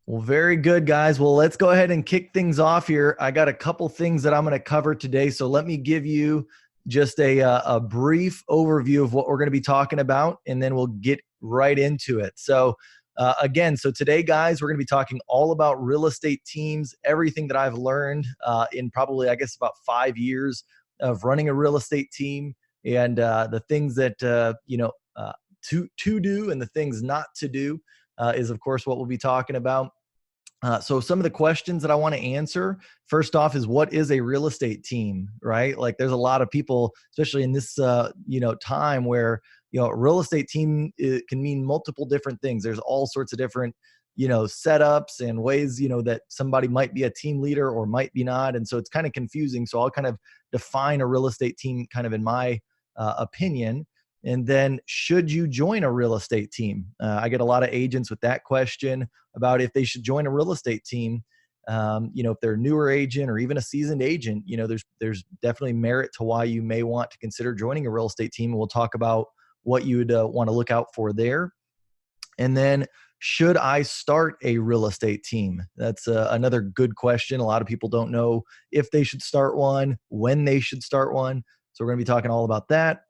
Well, very good, guys. Well, let's go ahead and kick things off here. I got a couple things that I'm going to cover today. So let me give you just a brief overview of what we're going to be talking about, and then we'll get right into it. So today, guys, we're going to be talking all about real estate teams, everything that I've learned in probably, I guess, about 5 years of running a real estate team, and the things that, to do and the things not to do is, of course, what we'll be talking about. So some of the questions that I want to answer, first off, is what is a real estate team, right? Like there's a lot of people, especially in this, time where, a real estate team, it can mean multiple different things. There's all sorts of different, setups and ways, that somebody might be a team leader or might be not. And so it's kind of confusing. So I'll kind of define a real estate team kind of in my opinion. And then, should you join a real estate team? I get a lot of agents with that question about if they should join a real estate team. If they're a newer agent or even a seasoned agent, there's definitely merit to why you may want to consider joining a real estate team. And we'll talk about what you would want to look out for there. And then, should I start a real estate team? That's another good question. A lot of people don't know if they should start one, when they should start one. So we're going to be talking all about that.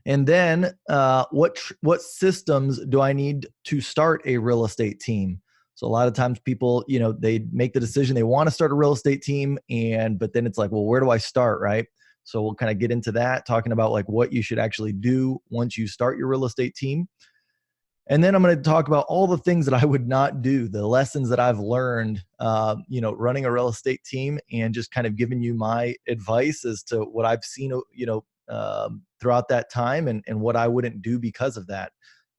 And then what systems do I need to start a real estate team? So a lot of times people, they make the decision they want to start a real estate team, but then it's like, well, where do I start, right? So we'll kind of get into that, talking about like what you should actually do once you start your real estate team. And then I'm going to talk about all the things that I would not do, the lessons that I've learned, running a real estate team, and just kind of giving you my advice as to what I've seen, throughout that time, and what I wouldn't do because of that.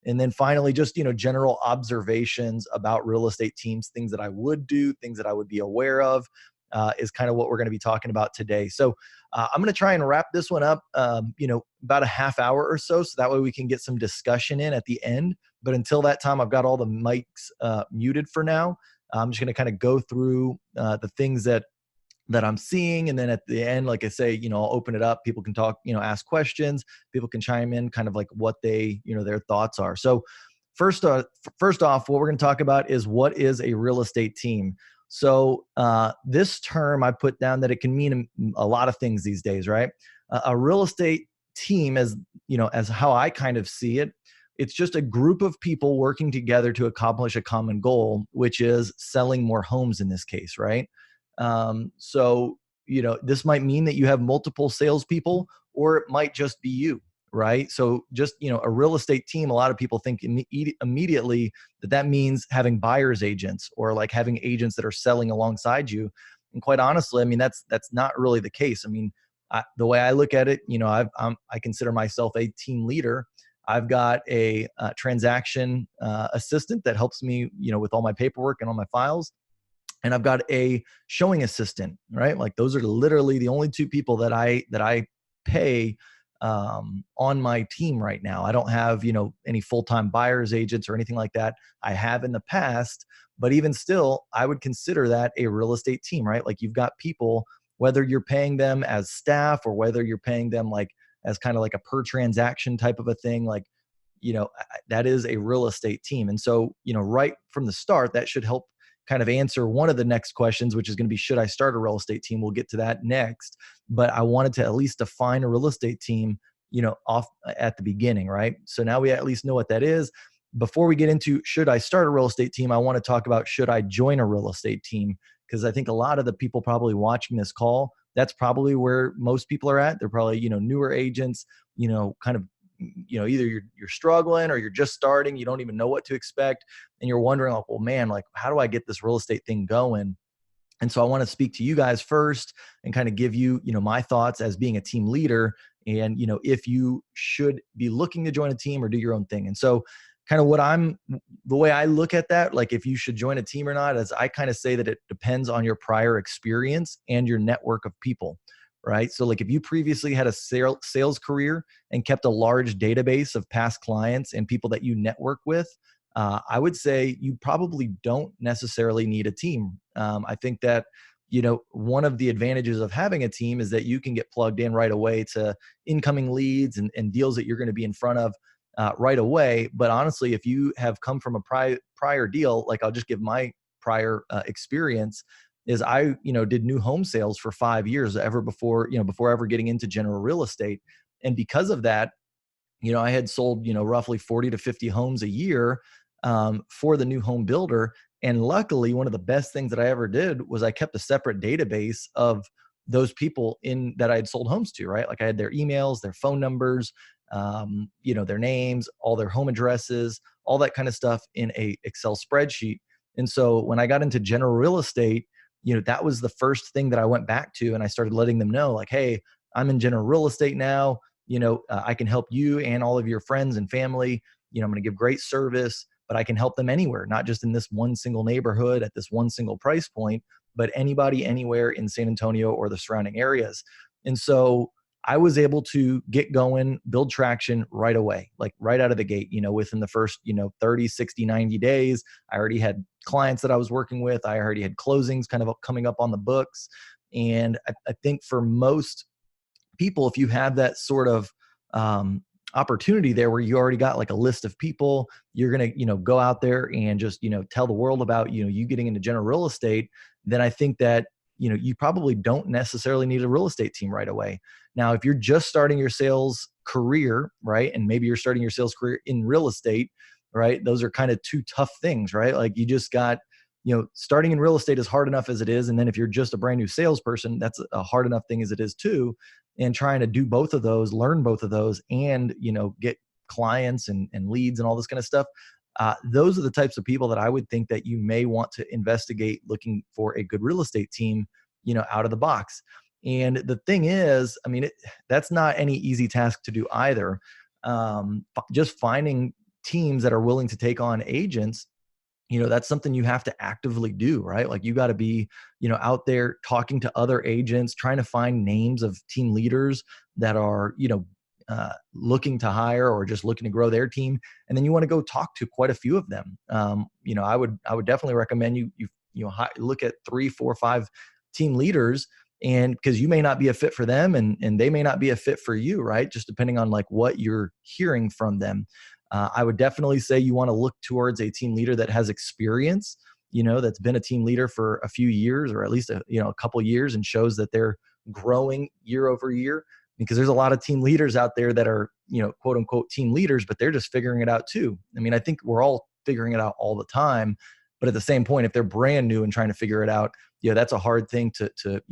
And then finally, just, general observations about real estate teams, things that I would do, things that I would be aware of, is kind of what we're going to be talking about today. So I'm going to try and wrap this one up, about a half hour or so that way we can get some discussion in at the end. But until that time, I've got all the mics muted for now. I'm just going to kind of go through the things that I'm seeing. And then at the end, like I say, I'll open it up. People can talk, ask questions. People can chime in kind of like what they, their thoughts are. So first off, what we're going to talk about is what is a real estate team. So this term I put down that it can mean a lot of things these days, right? A real estate team, as how I kind of see it, it's just a group of people working together to accomplish a common goal, which is selling more homes in this case, right? This might mean that you have multiple salespeople, or it might just be you, right? So just, a real estate team, a lot of people think immediately that means having buyer's agents or like having agents that are selling alongside you. And quite honestly, I mean, that's not really the case. I mean, the way I look at it, I consider myself a team leader. I've got a transaction assistant that helps me, with all my paperwork and all my files. And I've got a showing assistant, right? Like those are literally the only two people that I pay on my team right now. I don't have, any full-time buyer's agents or anything like that. I have in the past, but even still, I would consider that a real estate team, right? Like you've got people, whether you're paying them as staff or whether you're paying them like as kind of like a per transaction type of a thing, like, that is a real estate team. And so, right from the start, that should help kind of answer one of the next questions, which is going to be, should I start a real estate team? We'll get to that next. But I wanted to at least define a real estate team, off at the beginning, right? So now we at least know what that is. Before we get into, should I start a real estate team? I want to talk about, should I join a real estate team? Because I think a lot of the people probably watching this call, that's probably where most people are at. They're probably, newer agents, kind of, either you're struggling or you're just starting, you don't even know what to expect. And you're wondering like, well, man, like, how do I get this real estate thing going? And so I want to speak to you guys first and kind of give you, my thoughts as being a team leader and, if you should be looking to join a team or do your own thing. And so kind of the way I look at that, like if you should join a team or not, is I kind of say that it depends on your prior experience and your network of people. Right. So like if you previously had a sales career and kept a large database of past clients and people that you network with, I would say you probably don't necessarily need a team. I think that, one of the advantages of having a team is that you can get plugged in right away to incoming leads and deals that you're going to be in front of. right away. But honestly, if you have come from a prior deal, like I'll just give my prior experience, is I, did new home sales for 5 years ever before, before ever getting into general real estate. And because of that, I had sold, roughly 40 to 50 homes a year for the new home builder. And luckily, one of the best things that I ever did was I kept a separate database of those people in that I had sold homes to, right? Like I had their emails, their phone numbers, their names, all their home addresses, all that kind of stuff in a Excel spreadsheet. And so when I got into general real estate, that was the first thing that I went back to, and I started letting them know, like, hey, I'm in general real estate now. I can help you and all of your friends and family. I'm going to give great service, but I can help them anywhere, not just in this one single neighborhood at this one single price point, but anybody, anywhere in San Antonio or the surrounding areas. And so I was able to get going, build traction right away, like right out of the gate, within the first, 30, 60, 90 days. I already had clients that I was working with. I already had closings kind of coming up on the books. And I think for most people, if you have that sort of opportunity there where you already got like a list of people, you're going to, go out there and just, tell the world about, you getting into general real estate, then I think that, you probably don't necessarily need a real estate team right away. Now, if you're just starting your sales career, right, and maybe you're starting your sales career in real estate, right, those are kind of two tough things, right? Like you just got, starting in real estate is hard enough as it is. And then if you're just a brand new salesperson, that's a hard enough thing as it is too. And trying to do both of those, learn both of those, and, get clients and leads and all this kind of stuff. Those are the types of people that I would think that you may want to investigate looking for a good real estate team, out of the box. And the thing is, I mean, that's not any easy task to do either. Just finding teams that are willing to take on agents, that's something you have to actively do, right? Like you got to be, out there talking to other agents, trying to find names of team leaders that are, looking to hire or just looking to grow their team. And then you want to go talk to quite a few of them. I would definitely recommend you look at 3, 4, 5 team leaders, and because you may not be a fit for them and they may not be a fit for you, right? Just depending on like what you're hearing from them. I would definitely say you want to look towards a team leader that has experience, that's been a team leader for a few years or at least a couple years, and shows that they're growing year over year. Because there's a lot of team leaders out there that are, quote unquote team leaders, but they're just figuring it out too. I mean, I think we're all figuring it out all the time, but at the same point, if they're brand new and trying to figure it out, that's a hard thing to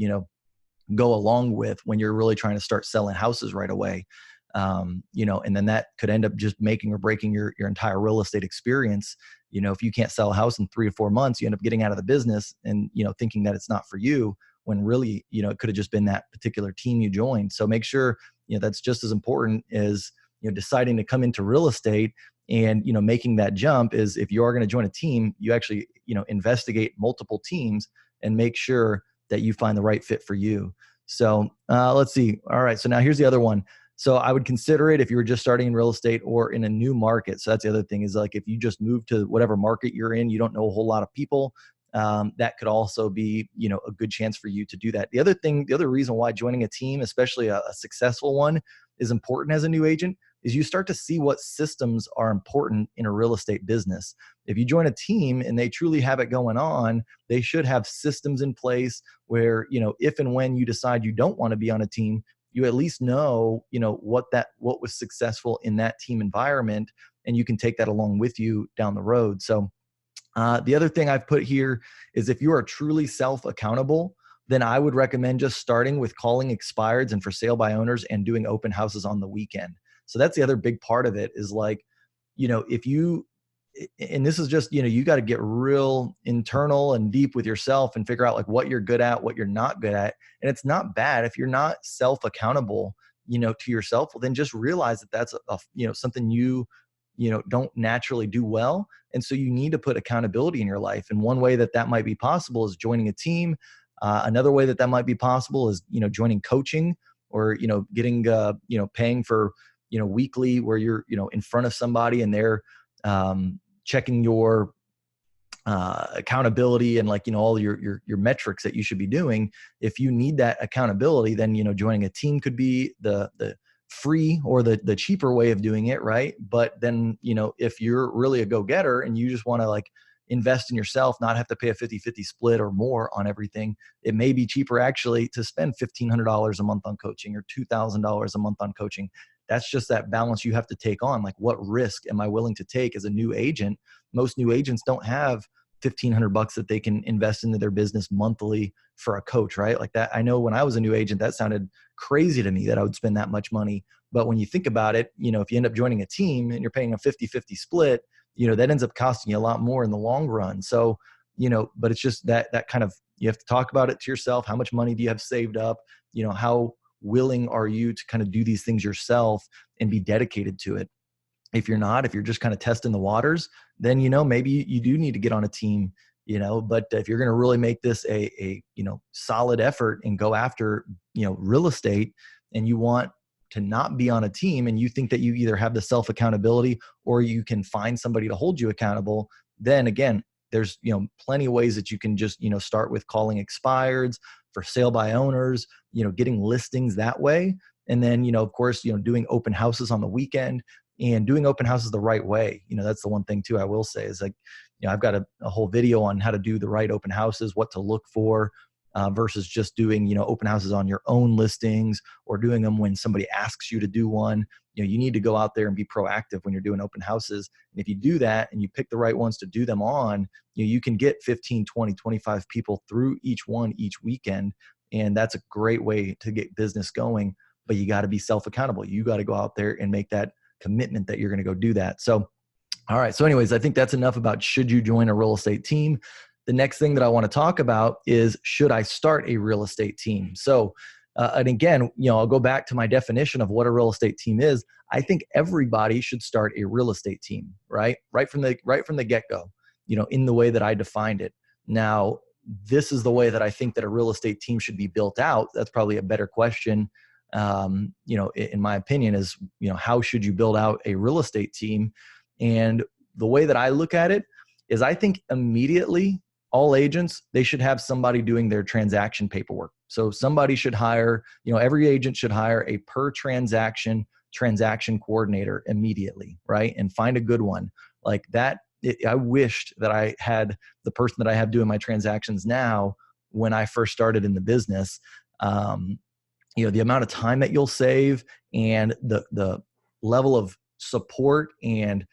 go along with when you're really trying to start selling houses right away. And then that could end up just making or breaking your entire real estate experience. If you can't sell a house in 3 to 4 months, you end up getting out of the business and, thinking that it's not for you, when really, it could have just been that particular team you joined. So make sure, that's just as important as, deciding to come into real estate and, making that jump is, if you are going to join a team, you actually, investigate multiple teams and make sure that you find the right fit for you. So let's see. All right. So now here's the other one. So I would consider it if you were just starting in real estate or in a new market. So that's the other thing, is like, if you just move to whatever market you're in, you don't know a whole lot of people, that could also be, a good chance for you to do that. The other reason why joining a team, especially a successful one, is important as a new agent is you start to see what systems are important in a real estate business. If you join a team and they truly have it going on, they should have systems in place where, if and when you decide you don't want to be on a team, you at least know, what was successful in that team environment, and you can take that along with you down the road. So the other thing I've put here is, if you are truly self-accountable, then I would recommend just starting with calling expireds and for sale by owners and doing open houses on the weekend. So that's the other big part of it, is like, if you, and this is just, you got to get real internal and deep with yourself and figure out like what you're good at, what you're not good at. And it's not bad if you're not self-accountable, to yourself. Well, then just realize that that's something you don't naturally do well. And so you need to put accountability in your life. And one way that that might be possible is joining a team. Another way that that might be possible is, joining coaching, or, getting, paying for, weekly, where you're, in front of somebody and they're checking your accountability and, like, all your metrics that you should be doing. If you need that accountability, then, joining a team could be the free or the cheaper way of doing it, right? But then, if you're really a go-getter and you just want to like invest in yourself, not have to pay a 50-50 split or more on everything, it may be cheaper actually to spend $1,500 a month on coaching or $2,000 a month on coaching. That's just that balance you have to take on. Like, what risk am I willing to take as a new agent? Most new agents don't have $1,500 that they can invest into their business monthly for a coach, right? Like that. I know when I was a new agent, that sounded crazy to me that I would spend that much money. But when you think about it, if you end up joining a team and you're paying a 50-50 split, that ends up costing you a lot more in the long run. So, but it's just that kind of, you have to talk about it to yourself. How much money do you have saved up? How willing are you to kind of do these things yourself and be dedicated to it? If you're not, if you're just kind of testing the waters, then, maybe you do need to get on a team, but if you're going to really make this a solid effort and go after, real estate, and you want to not be on a team, and you think that you either have the self accountability or you can find somebody to hold you accountable, then again, there's, plenty of ways that you can just, start with calling expireds, for sale by owners, getting listings that way. And then, of course, doing open houses on the weekend, and doing open houses the right way. That's the one thing too, I will say, is like, I've got a whole video on how to do the right open houses, what to look for, versus just doing, open houses on your own listings or doing them when somebody asks you to do one. You need to go out there and be proactive when you're doing open houses. And if you do that and you pick the right ones to do them on, you can get 15, 20, 25 people through each one each weekend. And that's a great way to get business going, but you got to be self-accountable. You got to go out there and make that commitment that you're going to go do that. So, all right. So anyways, I think that's enough about should you join a real estate team. The next thing that I want to talk about is, should I start a real estate team? So, and again, I'll go back to my definition of what a real estate team is. I think everybody should start a real estate team, right? Right from the get-go, in the way that I defined it. Now, this is the way that I think that a real estate team should be built out. That's probably a better question. In my opinion, is, how should you build out a real estate team? And the way that I look at it is, I think immediately all agents, they should have somebody doing their transaction paperwork. So somebody should hire, every agent should hire a per transaction coordinator immediately, right? And find a good one like that. I wished that I had the person that I have doing my transactions now when I first started in the business. The amount of time that you'll save, and the level of support and,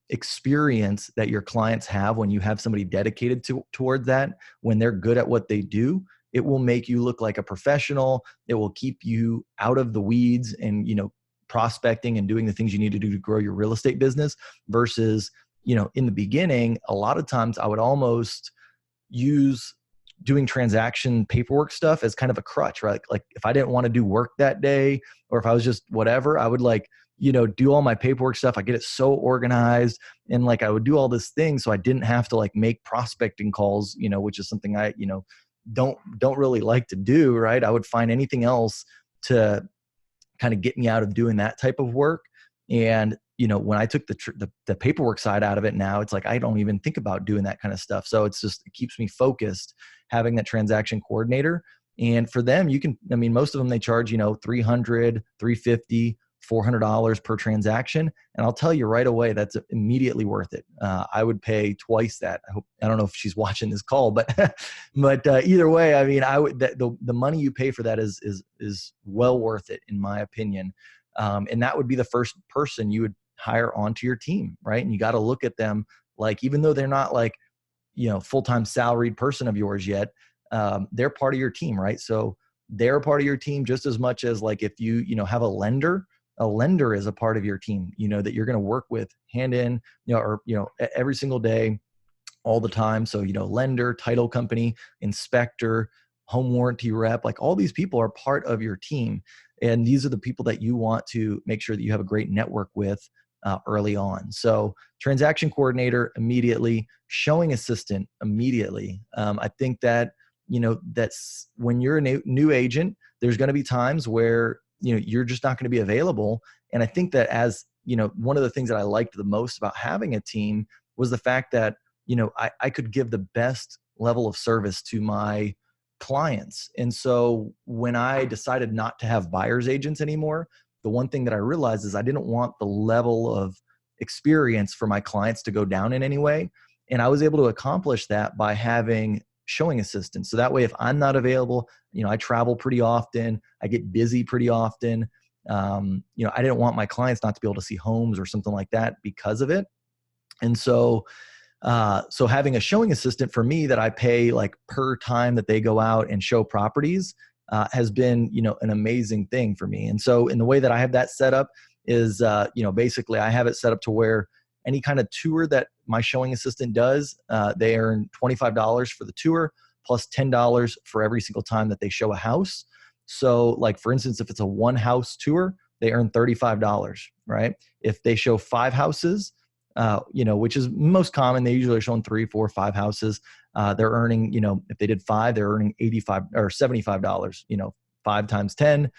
experience that your clients have when you have somebody dedicated towards that, when they're good at what they do, it will make you look like a professional. It will keep you out of the weeds and, prospecting and doing the things you need to do to grow your real estate business, versus, in the beginning, a lot of times I would almost use doing transaction paperwork stuff as kind of a crutch, right? Like if I didn't want to do work that day, or if I was just whatever, I would do all my paperwork stuff. I get it so organized, and I would do all this thing. So I didn't have to make prospecting calls, which is something I, don't really like to do. Right. I would find anything else to kind of get me out of doing that type of work. And, when I took the paperwork side out of it, now it's like, I don't even think about doing that kind of stuff. So it keeps me focused, having that transaction coordinator. And for them, most of them, they charge, $300, $350, $400 per transaction. And I'll tell you right away, that's immediately worth it. I would pay twice that. I don't know if she's watching this call, but, either way, the money you pay for that is well worth it, in my opinion. And that would be the first person you would hire onto your team, right? And you got to look at them even though they're not full-time salaried person of yours yet, they're part of your team, right? So they're part of your team just as much as if you, have a lender is a part of your team, that you're going to work with hand in, every single day, all the time. So, lender, title company, inspector, home warranty rep, all these people are part of your team. And these are the people that you want to make sure that you have a great network with early on. So transaction coordinator immediately, showing assistant immediately. I think that, that's when you're a new agent, there's going to be times where, you're just not going to be available. And I think that as, one of the things that I liked the most about having a team was the fact that, I could give the best level of service to my clients. And so when I decided not to have buyer's agents anymore, the one thing that I realized is I didn't want the level of experience for my clients to go down in any way. And I was able to accomplish that by having showing assistants. So that way, if I'm not available, I travel pretty often, I get busy pretty often. I didn't want my clients not to be able to see homes or something like that because of it. And so having a showing assistant for me that I pay like per time that they go out and show properties has been, an amazing thing for me. And so in the way that I have that set up is, basically I have it set up to where any kind of tour that my showing assistant does, they earn $25 for the tour plus $10 for every single time that they show a house. So like, for instance, if it's a one house tour, they earn $35, right? If they show 5 houses, which is most common, they usually are showing 3, 4, 5 houses. They're earning, if they did 5, they're earning $85 or $75, 5 times 10,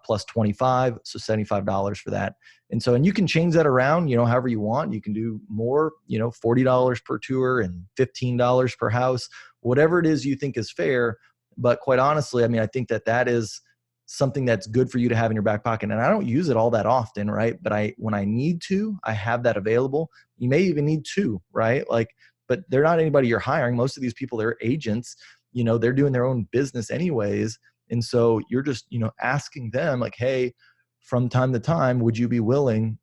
plus 25. So $75 for that. And you can change that around, however you want. You can do more, $40 per tour and $15 per house, whatever it is you think is fair. But quite honestly, I think that is something that's good for you to have in your back pocket. And I don't use it all that often, right? But when I need to, I have that available. You may even need 2, right? But they're not anybody you're hiring. Most of these people, they're agents, they're doing their own business anyways. And so you're just, asking them like, hey, from time to time, would you be willing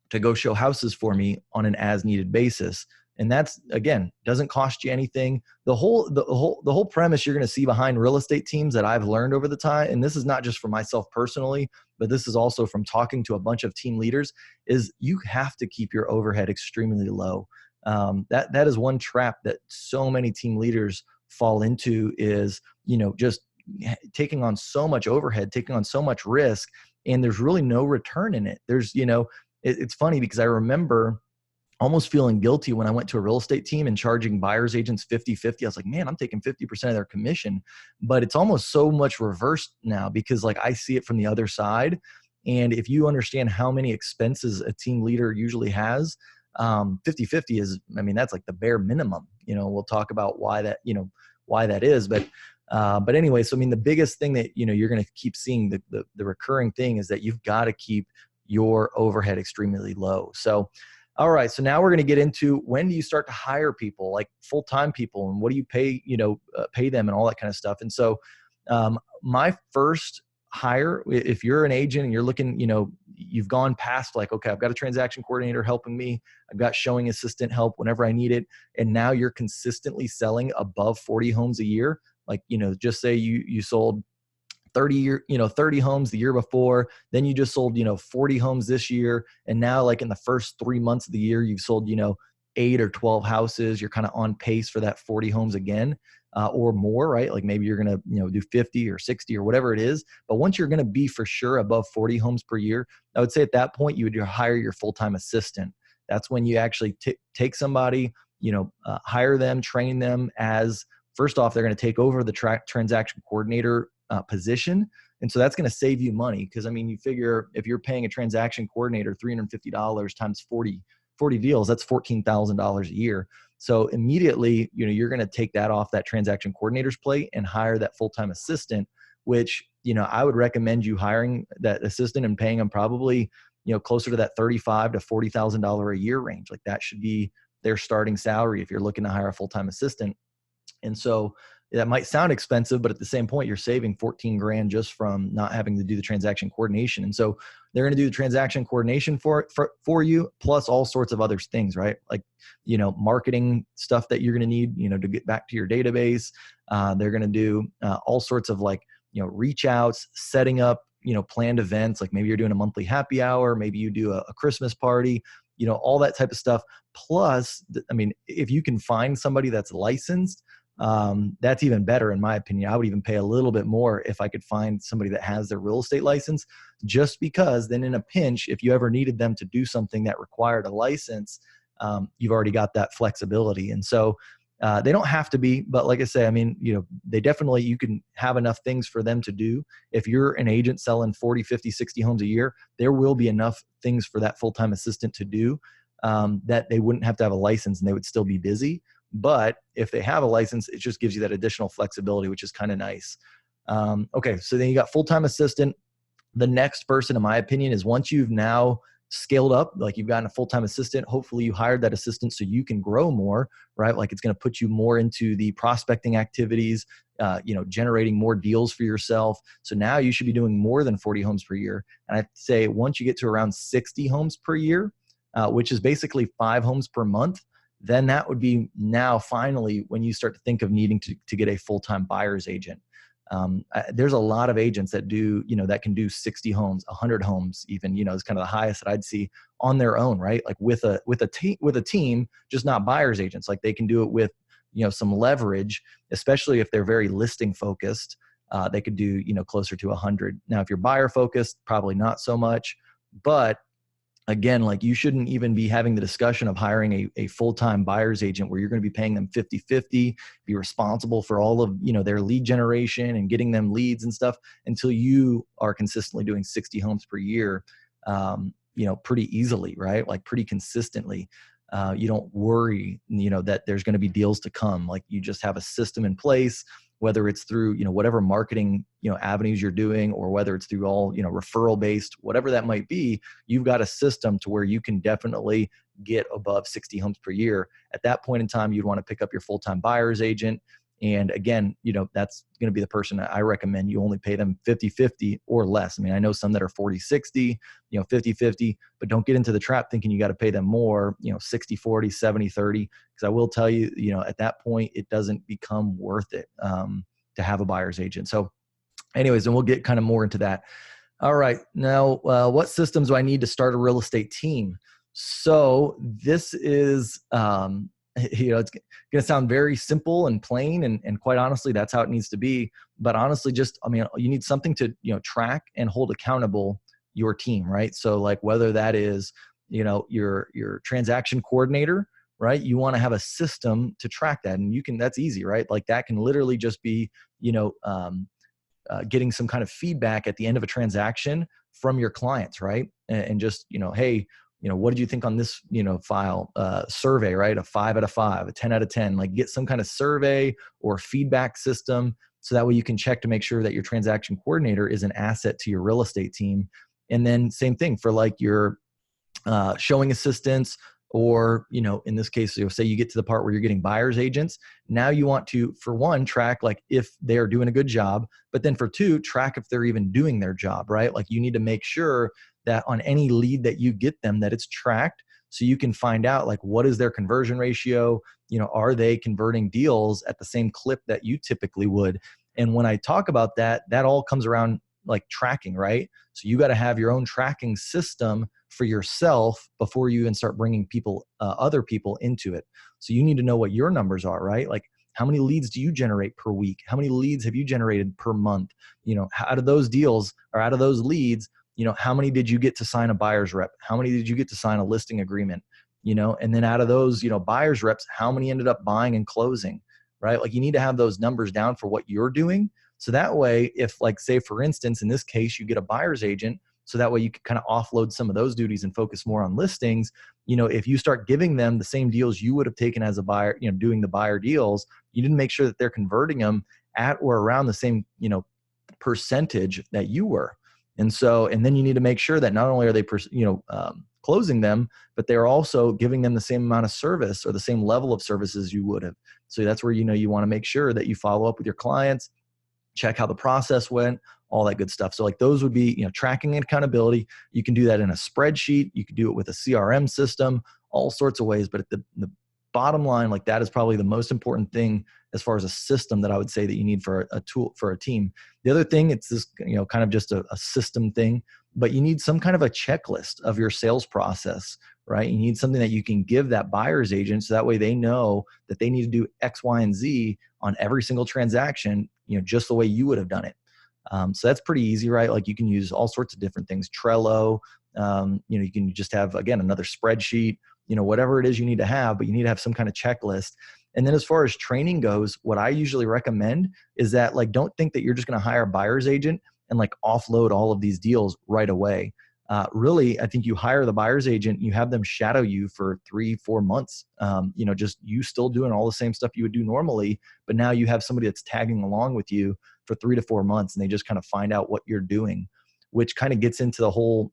to go show houses for me on an as needed basis? And that's, again, doesn't cost you anything. The whole premise you're going to see behind real estate teams that I've learned over the time, and this is not just for myself personally, but this is also from talking to a bunch of team leaders, is you have to keep your overhead extremely low. That is one trap that so many team leaders fall into is, just taking on so much overhead, taking on so much risk, and there's really no return in it. There's, it's funny because I remember almost feeling guilty when I went to a real estate team and charging buyer's agents 50-50. I was like, man, I'm taking 50% of their commission. But it's almost so much reversed now because I see it from the other side. And if you understand how many expenses a team leader usually has, 50-50 is, that's like the bare minimum. We'll talk about why that is. But anyway, so the biggest thing that, you're going to keep seeing, the recurring thing is that you've got to keep your overhead extremely low. So, all right. So now we're going to get into when do you start to hire people, like full-time people, and what do you pay, pay them and all that kind of stuff. And so my first hire, if you're an agent and you're looking, you've gone past like, okay, I've got a transaction coordinator helping me, I've got showing assistant help whenever I need it, and now you're consistently selling above 40 homes a year. Like, just say you sold 30 homes the year before, then you just sold, 40 homes this year. And now like in the first 3 months of the year, you've sold, 8 or 12 houses. You're kind of on pace for that 40 homes again, or more, right? Like maybe you're going to, do 50 or 60 or whatever it is. But once you're going to be for sure above 40 homes per year, I would say at that point, you would hire your full-time assistant. That's when you actually take somebody, hire them, train them as, first off, they're going to take over the transaction coordinator position. And so that's going to save you money. Because you figure if you're paying a transaction coordinator $350 times 40 deals, that's $14,000 a year. So immediately, you're going to take that off that transaction coordinator's plate and hire that full-time assistant, which, I would recommend you hiring that assistant and paying them probably, closer to that $35,000 to $40,000 a year range. Like that should be their starting salary if you're looking to hire a full-time assistant. And so that might sound expensive, but at the same point, you're saving 14 grand just from not having to do the transaction coordination. And so they're going to do the transaction coordination for you, plus all sorts of other things, right? Like, marketing stuff that you're going to need, to get back to your database. They're going to do all sorts of like, reach outs, setting up, planned events. Like maybe you're doing a monthly happy hour, maybe you do a Christmas party, all that type of stuff. Plus, if you can find somebody that's licensed, that's even better in my opinion. I would even pay a little bit more if I could find somebody that has their real estate license, just because then in a pinch, if you ever needed them to do something that required a license, you've already got that flexibility. And so they don't have to be, but like I say, they definitely, you can have enough things for them to do. If you're an agent selling 40, 50, 60 homes a year, there will be enough things for that full-time assistant to do that they wouldn't have to have a license and they would still be busy. But if they have a license, it just gives you that additional flexibility, which is kind of nice. Okay, so then you got full-time assistant. The next person, in my opinion, is once you've now scaled up, like you've gotten a full-time assistant, hopefully you hired that assistant so you can grow more, right? Like it's going to put you more into the prospecting activities, generating more deals for yourself. So now you should be doing more than 40 homes per year. And I'd say once you get to around 60 homes per year, which is basically 5 homes per month, then that would be now finally when you start to think of needing to get a full-time buyer's agent. There's a lot of agents that do, that can do 60 homes, 100 homes, even, is kind of the highest that I'd see on their own, right? Like with a team, just not buyer's agents. Like they can do it with, some leverage, especially if they're very listing focused. They could do, closer to 100. Now, if you're buyer focused, probably not so much, but again, like you shouldn't even be having the discussion of hiring a full-time buyer's agent where you're going to be paying them 50-50, be responsible for all of, their lead generation and getting them leads and stuff until you are consistently doing 60 homes per year, pretty easily, right? Like pretty consistently. You don't worry, that there's going to be deals to come. Like you just have a system in place, whether it's through, whatever marketing, avenues you're doing, or whether it's through all, referral based, whatever that might be, you've got a system to where you can definitely get above 60 homes per year. At that point in time, you'd want to pick up your full-time buyer's agent. And again, that's going to be the person that I recommend you only pay them 50-50 or less. I mean, I know some that are 40-60, 50-50, but don't get into the trap thinking you got to pay them more, 60-40, 70-30. Because I will tell you, at that point, it doesn't become worth it to have a buyer's agent. So anyways, and we'll get kind of more into that. All right. Now, what systems do I need to start a real estate team? So this is, it's going to sound very simple and plain, and quite honestly, that's how it needs to be. But honestly, you need something to, track and hold accountable your team, right? So like whether that is, your transaction coordinator, right? You want to have a system to track that, and that's easy, right? Like that can literally just be, getting some kind of feedback at the end of a transaction from your clients, right? And just, hey, what did you think on this, file, survey, right? A 5 out of 5, a 10 out of 10, like get some kind of survey or feedback system. So that way you can check to make sure that your transaction coordinator is an asset to your real estate team. And then same thing for like your showing assistants, or, in this case, say you get to the part where you're getting buyer's agents. Now you want to, for one, track like if they're doing a good job, but then for two, track if they're even doing their job, right? Like you need to make sure that on any lead that you get them, that it's tracked so you can find out like what is their conversion ratio, are they converting deals at the same clip that you typically would? And when I talk about that, that all comes around like tracking, right? So you got to have your own tracking system for yourself before you even start bringing other people into it. So you need to know what your numbers are, right? Like how many leads do you generate per week? How many leads have you generated per month? Out of those deals or out of those leads, how many did you get to sign a buyer's rep? How many did you get to sign a listing agreement? And then out of those, buyer's reps, how many ended up buying and closing, right? Like you need to have those numbers down for what you're doing. So that way, if like, say for instance, in this case, you get a buyer's agent, so that way you can kind of offload some of those duties and focus more on listings. If you start giving them the same deals you would have taken as a buyer, doing the buyer deals, you didn't make sure that they're converting them at or around the same, percentage that you were. And then you need to make sure that not only are they, closing them, but they're also giving them the same amount of service or the same level of services you would have. So that's where, you want to make sure that you follow up with your clients, check how the process went, all that good stuff. So like those would be, tracking and accountability. You can do that in a spreadsheet. You can do it with a CRM system, all sorts of ways. But the bottom line, like that is probably the most important thing as far as a system that I would say that you need for a tool for a team. The other thing, it's this, kind of just a system thing, but you need some kind of a checklist of your sales process, right? You need something that you can give that buyer's agent so that way they know that they need to do X, Y, and Z on every single transaction, just the way you would have done it. So that's pretty easy, right? Like you can use all sorts of different things, Trello, you can just have, again, another spreadsheet, whatever it is you need to have, but you need to have some kind of checklist. And then as far as training goes, what I usually recommend is that like, don't think that you're just going to hire a buyer's agent and like offload all of these deals right away. really, I think you hire the buyer's agent, you have them shadow you for 3-4 months. Just you still doing all the same stuff you would do normally, but now you have somebody that's tagging along with you for 3-4 months, and they just kind of find out what you're doing, which kind of gets into the whole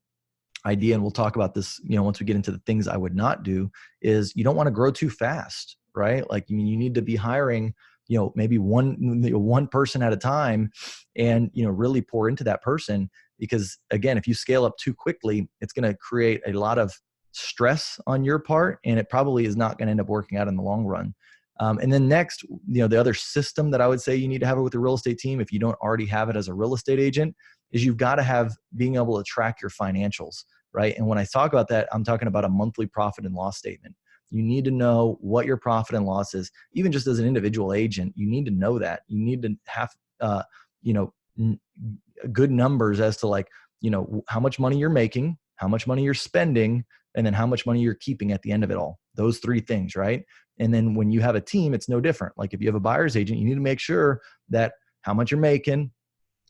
idea. And we'll talk about this, once we get into the things I would not do. Is you don't want to grow too fast, right? Like, you need to be hiring, maybe one person at a time, and, really pour into that person. Because again, if you scale up too quickly, it's going to create a lot of stress on your part, and it probably is not going to end up working out in the long run. And then next, the other system that I would say you need to have it with a real estate team, if you don't already have it as a real estate agent, is you've got to have being able to track your financials, right? And when I talk about that, I'm talking about a monthly profit and loss statement. You need to know what your profit and loss is. Even just as an individual agent, you need to know that. You need to have, good numbers as to, like, how much money you're making, how much money you're spending, and then how much money you're keeping at the end of it all. Those three things, right? And then when you have a team, it's no different. Like, if you have a buyer's agent, you need to make sure that how much you're making,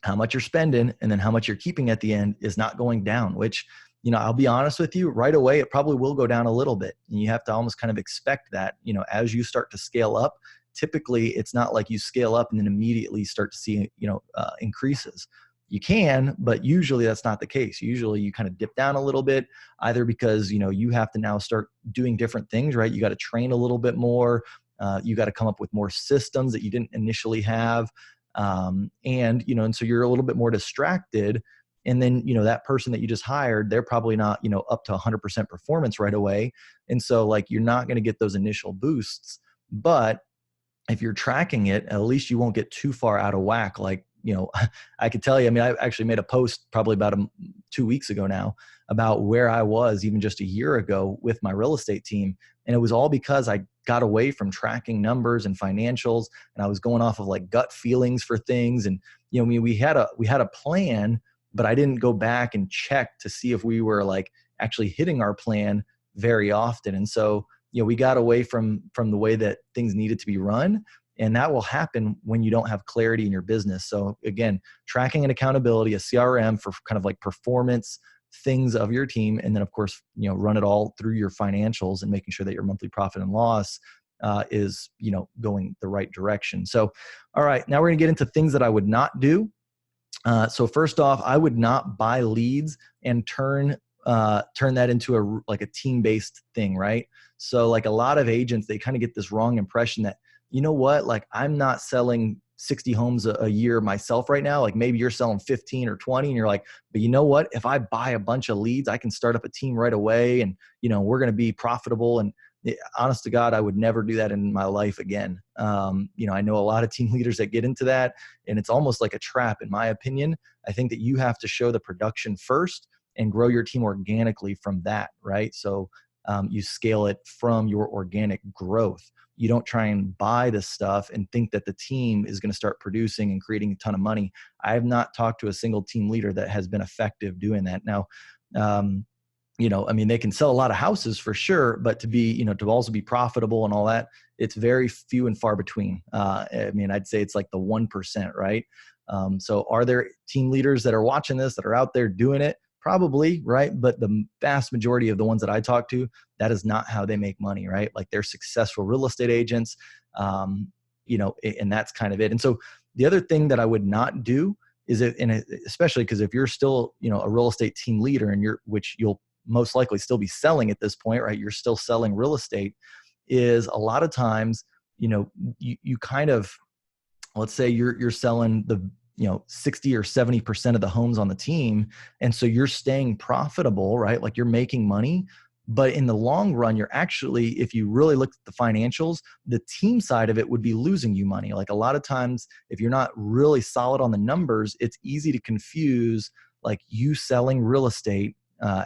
how much you're spending, and then how much you're keeping at the end is not going down, which, I'll be honest with you, right away, it probably will go down a little bit. And you have to almost kind of expect that, as you start to scale up. Typically, it's not like you scale up and then immediately start to see, increases. You can, but usually that's not the case. Usually you kind of dip down a little bit, either because, you have to now start doing different things, right? You got to train a little bit more. You got to come up with more systems that you didn't initially have. And so you're a little bit more distracted. And then, that person that you just hired, they're probably not, up to 100% performance right away. And so, like, you're not going to get those initial boosts. But if you're tracking it, at least you won't get too far out of whack. Like, I could tell you, I actually made a post probably about 2 weeks ago now about where I was even just a year ago with my real estate team. And it was all because I got away from tracking numbers and financials, and I was going off of, like, gut feelings for things. And, we had a plan, but I didn't go back and check to see if we were, like, actually hitting our plan very often. And so, we got away from the way that things needed to be run. And that will happen when you don't have clarity in your business. So again, tracking and accountability, a CRM for kind of like performance things of your team. And then, of course, run it all through your financials and making sure that your monthly profit and loss is, going the right direction. So, all right, now we're going to get into things that I would not do. So first off, I would not buy leads and turn that into a team-based thing, right? So, like, a lot of agents, they kind of get this wrong impression that, like, I'm not selling 60 homes a year myself right now. Like, maybe you're selling 15 or 20, and you're like, but you know what? If I buy a bunch of leads, I can start up a team right away, and, we're going to be profitable. And honest to God, I would never do that in my life again. I know a lot of team leaders that get into that, and it's almost like a trap, in my opinion. I think that you have to show the production first and grow your team organically from that, right? So you scale it from your organic growth. You don't try and buy this stuff and think that the team is going to start producing and creating a ton of money. I have not talked to a single team leader that has been effective doing that. Now, they can sell a lot of houses for sure, but to also be profitable and all that, it's very few and far between. I'd say it's like the 1%, right? So are there team leaders that are watching this, that are out there doing it? Probably, right? But the vast majority of the ones that I talk to, that is not how they make money, right? Like, they're successful real estate agents, and that's kind of it. And so the other thing that I would not do is, especially because if you're still, a real estate team leader, and which you'll most likely still be selling at this point, right? You're still selling real estate. Is a lot of times, you kind of, let's say you're selling the 60 or 70% of the homes on the team. And so you're staying profitable, right? Like, you're making money, but in the long run, you're actually, if you really look at the financials, the team side of it would be losing you money. Like, a lot of times, if you're not really solid on the numbers, it's easy to confuse, like, you selling real estate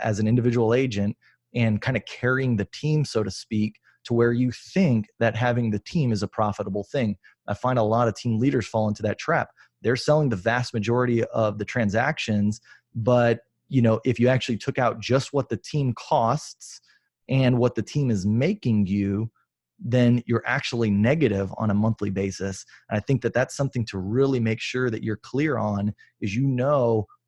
as an individual agent and kind of carrying the team, so to speak, to where you think that having the team is a profitable thing. I find a lot of team leaders fall into that trap. They're selling the vast majority of the transactions, but if you actually took out just what the team costs and what the team is making you, then you're actually negative on a monthly basis. And I think that that's something to really make sure that you're clear on, is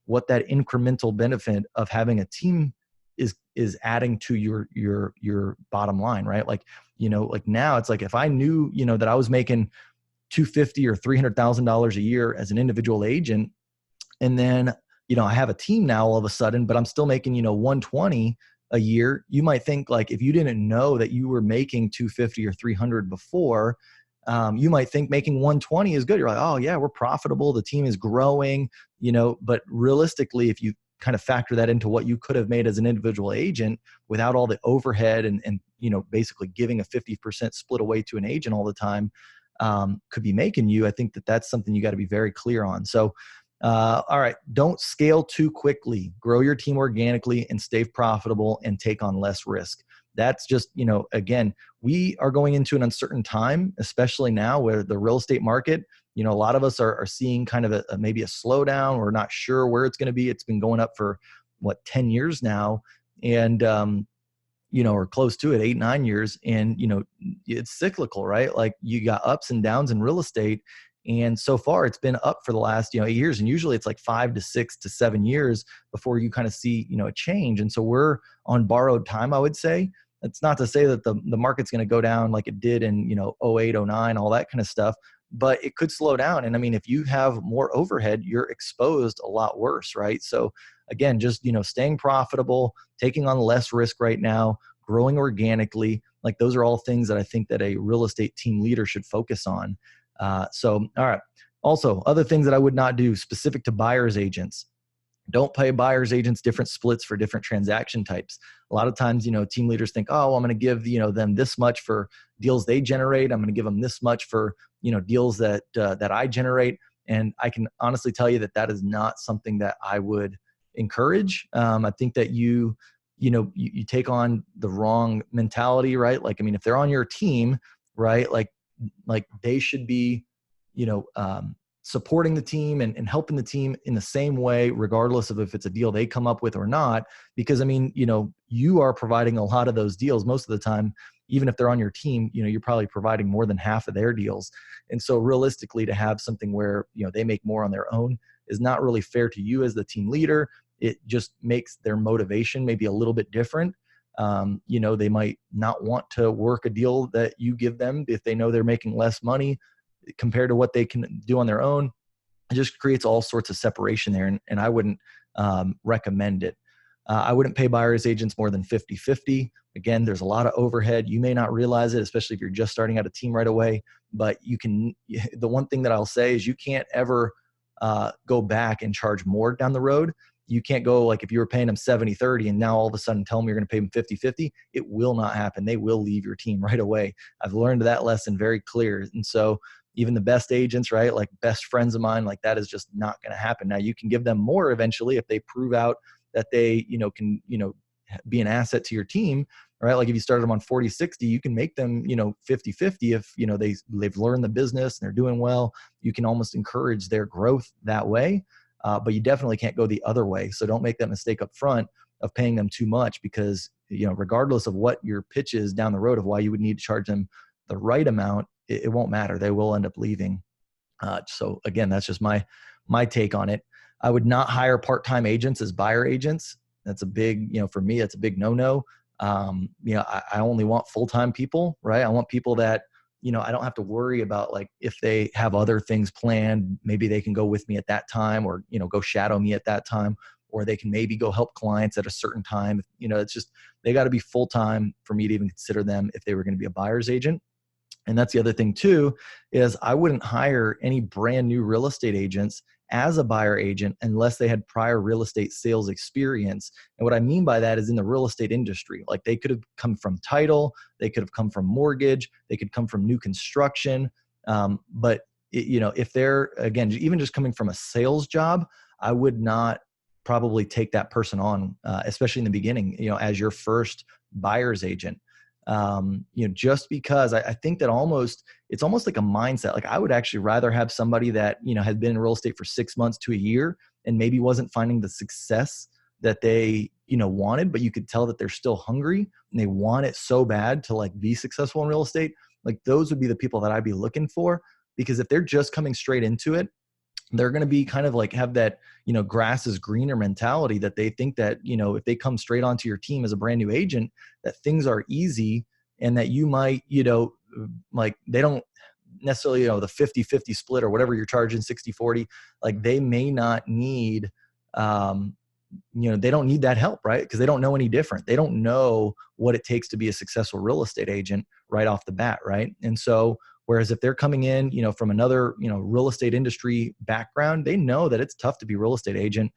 what that incremental benefit of having a team is adding to your bottom line, right? Like, like now it's like, if I knew, that I was making 250 or $300,000 a year as an individual agent, and then, I have a team now all of a sudden, but I'm still making, 120 a year. You might think, like, if you didn't know that you were making 250 or 300 before, you might think making 120 is good. You're like, oh yeah, we're profitable. The team is growing, but realistically, if you kind of factor that into what you could have made as an individual agent without all the overhead and basically giving a 50% split away to an agent all the time, could be making you, I think that's something you got to be very clear on. So, all right, don't scale too quickly. Grow your team organically and stay profitable and take on less risk. That's just, again, we are going into an uncertain time, especially now where the real estate market, a lot of us are seeing kind of maybe a slowdown. We're not sure where it's going to be. It's been going up for 10 years now. And, or close to it, 8, 9 years. And, it's cyclical, right? Like, you got ups and downs in real estate. And so far it's been up for the last, 8 years. And usually it's like 5 to 6 to 7 years before you kind of see, a change. And so we're on borrowed time, I would say. It's not to say that the market's going to go down like it did in, 08, 09, all that kind of stuff, but it could slow down. And I mean, if you have more overhead, you're exposed a lot worse, right? So again, just, staying profitable, taking on less risk right now, growing organically, like those are all things that I think that a real estate team leader should focus on. So, all right. Also, other things that I would not do specific to buyer's agents. Don't pay buyer's agents different splits for different transaction types. A lot of times, team leaders think, oh, I'm going to give, them this much for deals they generate. I'm going to give them this much for, deals that I generate. And I can honestly tell you that is not something that I would encourage. I think that you take on the wrong mentality, right? Like, I mean, if they're on your team, right, like they should be, supporting the team and helping the team in the same way, regardless of if it's a deal they come up with or not. Because I mean, you are providing a lot of those deals most of the time. Even if they're on your team, you're probably providing more than half of their deals. And so realistically, to have something where, they make more on their own is not really fair to you as the team leader. It just makes their motivation maybe a little bit different. They might not want to work a deal that you give them if they know they're making less money compared to what they can do on their own. It just creates all sorts of separation there. And I wouldn't recommend it. I wouldn't pay buyer's agents more than 50-50. Again, there's a lot of overhead. You may not realize it, especially if you're just starting out a team right away, but the one thing that I'll say is you can't ever go back and charge more down the road. You can't go, like, if you were paying them 70-30 and now all of a sudden tell them you're going to pay them 50-50, it will not happen. They will leave your team right away. I've learned that lesson very clear. And so even the best agents, right, like best friends of mine, like that is just not going to happen. Now you can give them more eventually if they prove out that they, can, be an asset to your team, right? Like if you started them on 40-60, you can make them, 50-50 if, they've learned the business and they're doing well. You can almost encourage their growth that way. But you definitely can't go the other way. So don't make that mistake up front of paying them too much, because, regardless of what your pitch is down the road of why you would need to charge them the right amount, it won't matter. They will end up leaving. So again, that's just my take on it. I would not hire part-time agents as buyer agents. That's a big, for me, it's a big no-no. I only want full-time people, right? I want people that, I don't have to worry about, like, if they have other things planned, maybe they can go with me at that time, or, go shadow me at that time, or they can maybe go help clients at a certain time. It's just, they got to be full-time for me to even consider them if they were going to be a buyer's agent. And that's the other thing too, is I wouldn't hire any brand new real estate agents as a buyer agent unless they had prior real estate sales experience. And what I mean by that is in the real estate industry. Like, they could have come from title, they could have come from mortgage, they could come from new construction. But if they're, again, even just coming from a sales job, I would not probably take that person on, especially in the beginning, as your first buyer's agent. Just because I think that it's almost like a mindset. Like, I would actually rather have somebody that, had been in real estate for 6 months to a year and maybe wasn't finding the success that they, wanted, but you could tell that they're still hungry and they want it so bad to, like, be successful in real estate. Like, those would be the people that I'd be looking for, because if they're just coming straight into it, they're going to be kind of like have that, grass is greener mentality, that they think that, if they come straight onto your team as a brand new agent, that things are easy, and that you might, like they don't necessarily, the 50-50 split or whatever you're charging, 60-40, like they may not need, they don't need that help, right? Because they don't know any different. They don't know what it takes to be a successful real estate agent right off the bat, right? And so, whereas if they're coming in, from another, real estate industry background, they know that it's tough to be a real estate agent,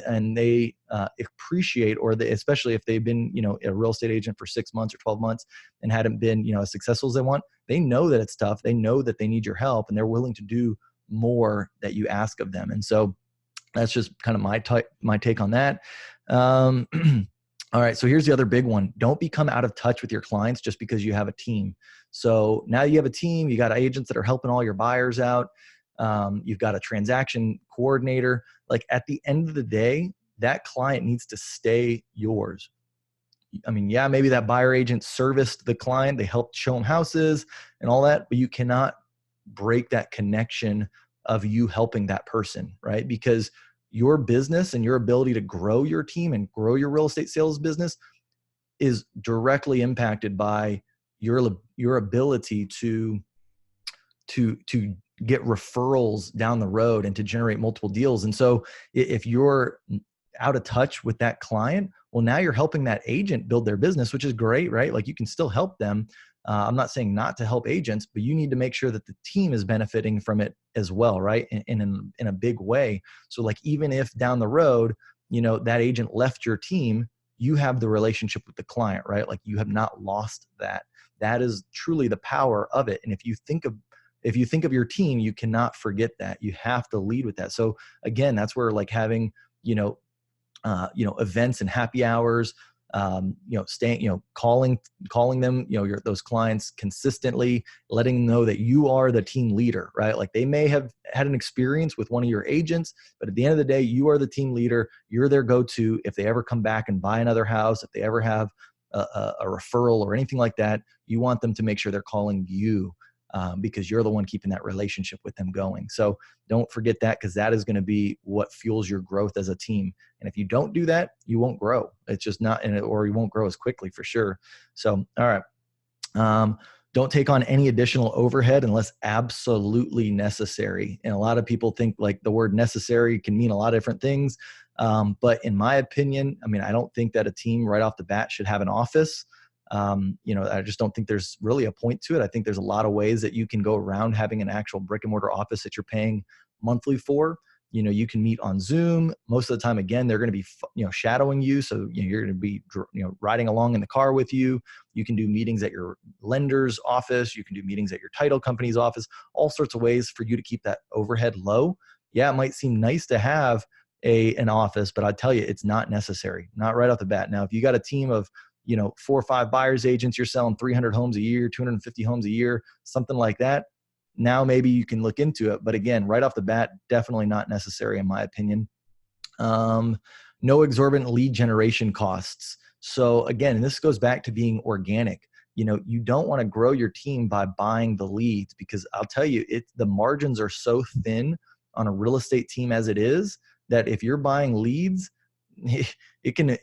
and they appreciate, or they, especially if they've been, a real estate agent for 6 months or 12 months and hadn't been, as successful as they want, they know that it's tough. They know that they need your help, and they're willing to do more that you ask of them. And so, that's just kind of my take on that. All right. So here's the other big one. Don't become out of touch with your clients just because you have a team. So now you have a team, you got agents that are helping all your buyers out. You've got a transaction coordinator. Like at the end of the day, that client needs to stay yours. I mean, yeah, maybe that buyer agent serviced the client. They helped show them houses and all that, but you cannot break that connection of you helping that person, right? Because your business and your ability to grow your team and grow your real estate sales business is directly impacted by your ability to get referrals down the road and to generate multiple deals. And so if you're out of touch with that client, well, now you're helping that agent build their business, which is great, right? Like you can still help them. I'm not saying not to help agents, but you need to make sure that the team is benefiting from it as well, right? In a big way. So like, even if down the road, that agent left your team, you have the relationship with the client, right? Like you have not lost that. That is truly the power of it. And if you think of your team, you cannot forget that. You have to lead with that. So again, that's where like having, events and happy hours, calling them, those clients consistently, letting them know that you are the team leader, right? Like they may have had an experience with one of your agents, but at the end of the day, you are the team leader. You're their go-to. If they ever come back and buy another house, if they ever have a referral or anything like that, you want them to make sure they're calling you. Because you're the one keeping that relationship with them going. So don't forget that, because that is going to be what fuels your growth as a team. And if you don't do that, you won't grow. It's just not, or you won't grow as quickly for sure. So, all right. Don't take on any additional overhead unless absolutely necessary. And a lot of people think like the word necessary can mean a lot of different things. But in my opinion, I mean, I don't think that a team right off the bat should have an office. I just don't think there's really a point to it. I think there's a lot of ways that you can go around having an actual brick and mortar office that you're paying monthly for. You can meet on Zoom. Most of the time, again, they're going to be, shadowing you. So you're going to be, riding along in the car with you. You can do meetings at your lender's office. You can do meetings at your title company's office, all sorts of ways for you to keep that overhead low. Yeah, it might seem nice to have an office, but I tell you, it's not necessary, not right off the bat. Now, if you got a team of 4 or 5 buyers agents, you're selling 300 homes a year, 250 homes a year, something like that. Now maybe you can look into it. But again, right off the bat, definitely not necessary in my opinion. No exorbitant lead generation costs. So again, and this goes back to being organic. You don't want to grow your team by buying the leads, because I'll tell you, the margins are so thin on a real estate team as it is, that if you're buying leads, it can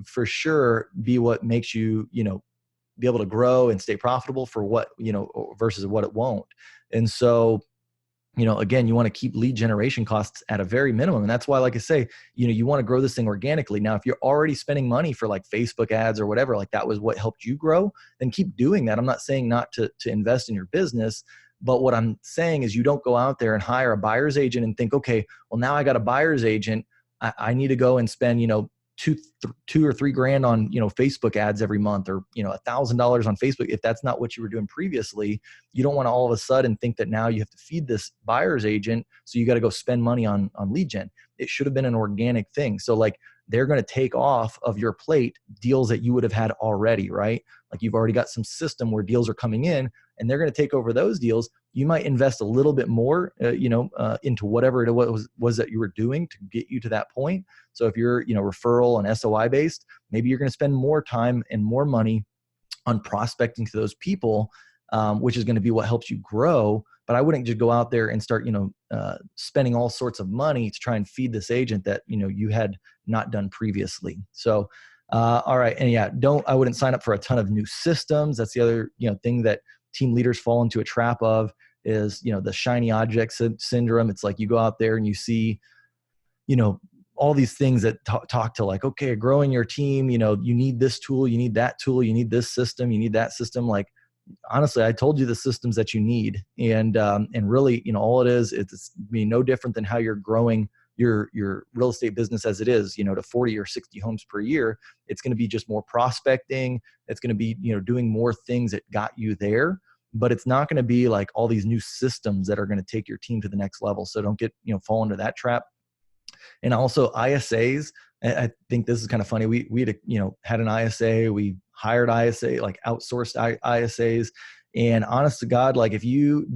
for sure be what makes you, be able to grow and stay profitable for what, versus what it won't. And so, again, you want to keep lead generation costs at a very minimum. And that's why, like I say, you want to grow this thing organically. Now, if you're already spending money for like Facebook ads or whatever, like that was what helped you grow, then keep doing that. I'm not saying not to invest in your business. But what I'm saying is you don't go out there and hire a buyer's agent and think, okay, well, now I got a buyer's agent. I need to go and spend, $2 or $3 grand on, Facebook ads every month, or, $1,000 on Facebook. If that's not what you were doing previously, you don't want to all of a sudden think that now you have to feed this buyer's agent. So you got to go spend money on lead gen. It should have been an organic thing. So like, they're going to take off of your plate deals that you would have had already, right? Like you've already got some system where deals are coming in, and they're going to take over those deals. You might invest a little bit more, into whatever it was that you were doing to get you to that point. So if you're, referral and SOI based, maybe you're going to spend more time and more money on prospecting to those people, which is going to be what helps you grow. but I wouldn't just go out there and start, spending all sorts of money to try and feed this agent that, you had not done previously. So, all right. And yeah, I wouldn't sign up for a ton of new systems. That's the other, thing that team leaders fall into a trap of is, the shiny object syndrome. It's like you go out there and you see, all these things that talk to like, okay, growing your team, you need this tool, you need that tool, you need this system, you need that system. Like, honestly, I told you the systems that you need. And really, all it is, it's no different than how you're growing your real estate business as it is, to 40 or 60 homes per year. It's going to be just more prospecting. It's going to be, doing more things that got you there, but it's not going to be like all these new systems that are going to take your team to the next level. So don't get, fall into that trap. And also ISAs. I think this is kind of funny. We had, had an ISA, we hired ISA, like outsourced ISAs. And honest to God, like if you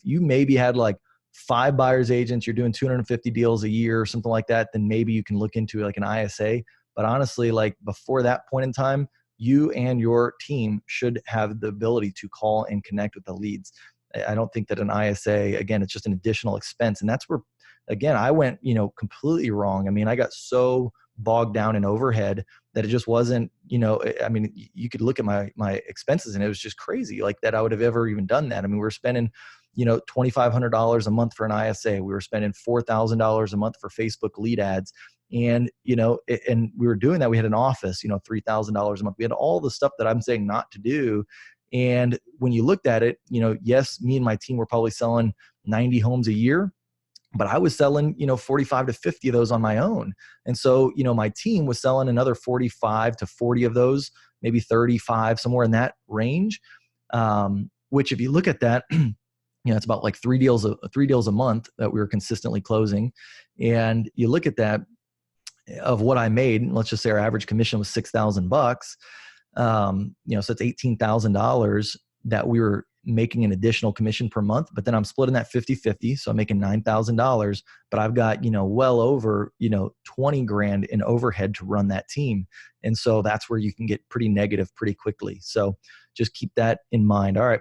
maybe had like 5 buyer's agents, you're doing 250 deals a year or something like that, then maybe you can look into like an ISA. But honestly, like before that point in time, you and your team should have the ability to call and connect with the leads. I don't think that an ISA, again, it's just an additional expense. And that's where, again, I went, completely wrong. I mean, I got so bogged down in overhead that it just wasn't, you could look at my expenses and it was just crazy like that I would have ever even done that. I mean, we were spending, $2,500 a month for an ISA. We were spending $4,000 a month for Facebook lead ads. And, and we were doing that. We had an office, $3,000 a month. We had all the stuff that I'm saying not to do. And when you looked at it, yes, me and my team were probably selling 90 homes a year, but I was selling, 45 to 50 of those on my own. And so, my team was selling another 45 to 40 of those, maybe 35, somewhere in that range. Which if you look at that, it's about like 3 deals a month that we were consistently closing. And you look at that of what I made, let's just say our average commission was $6,000. So it's $18,000 that we were making an additional commission per month, but then I'm splitting that 50-50. So I'm making $9,000, but I've got, well over, 20 grand in overhead to run that team. And so that's where you can get pretty negative pretty quickly. So just keep that in mind. All right.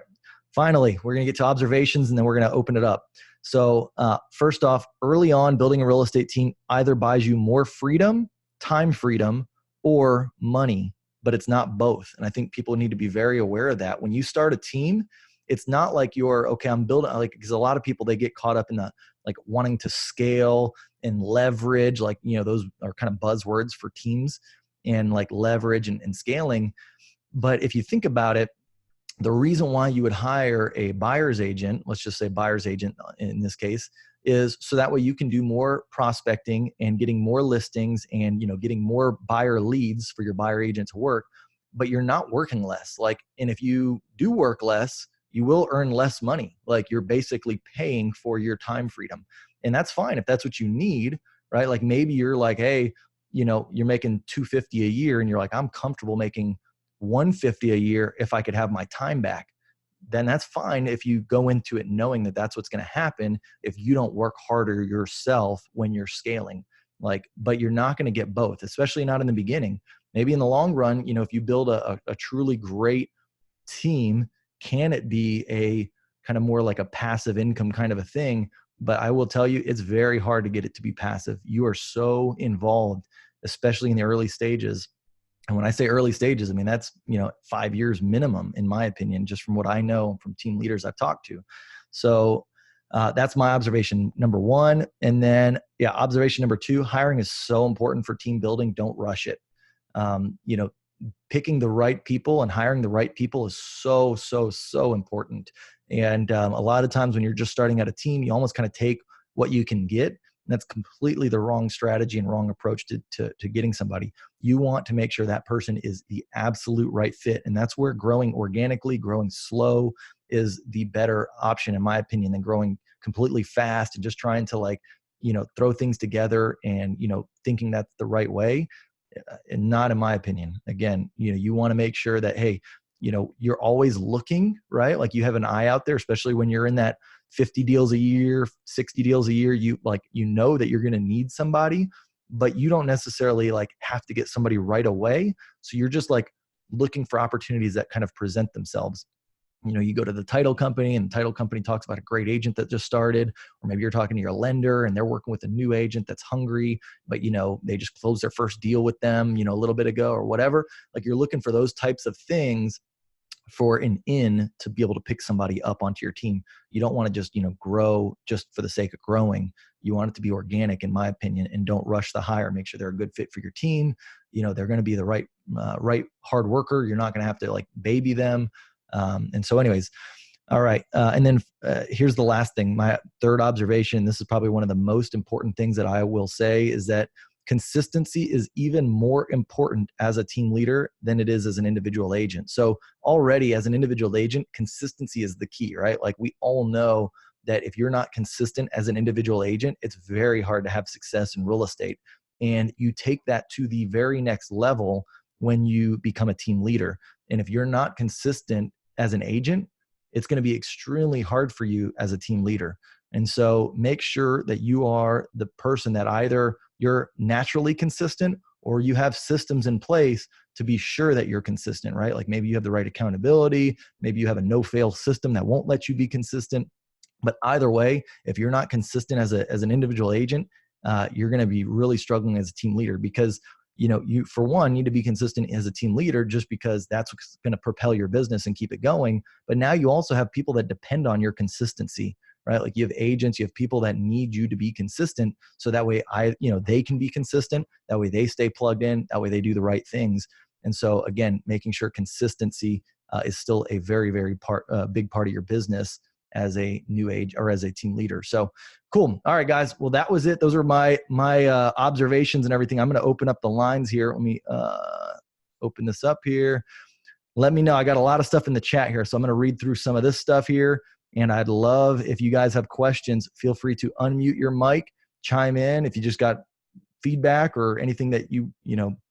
Finally, we're going to get to observations and then we're going to open it up. So first off, early on, building a real estate team either buys you more freedom, time freedom, or money, but it's not both. And I think people need to be very aware of that. When you start a team, it's not like I'm building, like, because a lot of people, they get caught up in the, like wanting to scale and leverage, like, those are kind of buzzwords for teams and like leverage and scaling. But if you think about it, the reason why you would hire a buyer's agent, let's just say buyer's agent in this case, is so that way you can do more prospecting and getting more listings and, getting more buyer leads for your buyer agent to work, but you're not working less. Like, and if you do work less, you will earn less money. Like you're basically paying for your time freedom. And that's fine if that's what you need, right? Like maybe you're like, hey, you're making $250 a year and you're like, I'm comfortable making $150 a year if I could have my time back. Then that's fine if you go into it knowing that that's what's going to happen if you don't work harder yourself when you're scaling. Like, but you're not going to get both, especially not in the beginning. Maybe in the long run, if you build a truly great team, can it be a kind of more like a passive income kind of a thing? But I will tell you, it's very hard to get it to be passive. You are so involved, especially in the early stages. And when I say early stages, I mean, that's, 5 years minimum, in my opinion, just from what I know from team leaders I've talked to. So that's my observation number one. And then, observation number two, hiring is so important for team building. Don't rush it. Picking the right people and hiring the right people is so, so, so important. And a lot of times when you're just starting out a team, you almost kind of take what you can get. And that's completely the wrong strategy and wrong approach to getting somebody. You want to make sure that person is the absolute right fit. And that's where growing organically, growing slow is the better option, in my opinion, than growing completely fast and just trying to throw things together and, thinking that's the right way. And not in my opinion. Again, you want to make sure that, hey, you're always looking, right? Like you have an eye out there, especially when you're in that 50 deals a year, 60 deals a year, you know that you're going to need somebody, but you don't necessarily have to get somebody right away. So you're just looking for opportunities that kind of present themselves. you go to the title company and the title company talks about a great agent that just started, or maybe you're talking to your lender and they're working with a new agent that's hungry, but they just closed their first deal with them, a little bit ago or whatever. Like, you're looking for those types of things for an in to be able to pick somebody up onto your team. You don't want to just, grow just for the sake of growing. You want it to be organic, in my opinion, and don't rush the hire. Make sure they're a good fit for your team. They're going to be the right hard worker. You're not going to have to like baby them. And so anyways, all right. And then here's the last thing. My third observation, this is probably one of the most important things that I will say, is that consistency is even more important as a team leader than it is as an individual agent. So already as an individual agent, consistency is the key, right? Like, we all know that if you're not consistent as an individual agent, it's very hard to have success in real estate. And you take that to the very next level when you become a team leader. And if you're not consistent as an agent, it's going to be extremely hard for you as a team leader. And so make sure that you are the person that either you're naturally consistent or you have systems in place to be sure that you're consistent, right? Like, maybe you have the right accountability, maybe you have a no-fail system that won't let you be consistent. But either way, if you're not consistent as an individual agent, you're going to be really struggling as a team leader, because you, for one, need to be consistent as a team leader, just because that's what's going to propel your business and keep it going. But now you also have people that depend on your consistency, right? Like, you have agents, you have people that need you to be consistent. So that way they can be consistent. That way they stay plugged in. That way they do the right things. And so again, making sure consistency is still a very, very big part of your business as a new age or as a team leader. So cool. All right, guys. Well, that was it. Those are my observations and everything. I'm going to open up the lines here. Let me open this up here. Let me know. I got a lot of stuff in the chat here, so I'm going to read through some of this stuff here. And I'd love if you guys have questions, feel free to unmute your mic, chime in. If you just got feedback or anything that you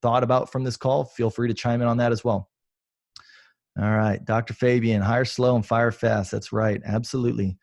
thought about from this call, feel free to chime in on that as well. All right, Dr. Fabian, hire slow and fire fast. That's right. Absolutely.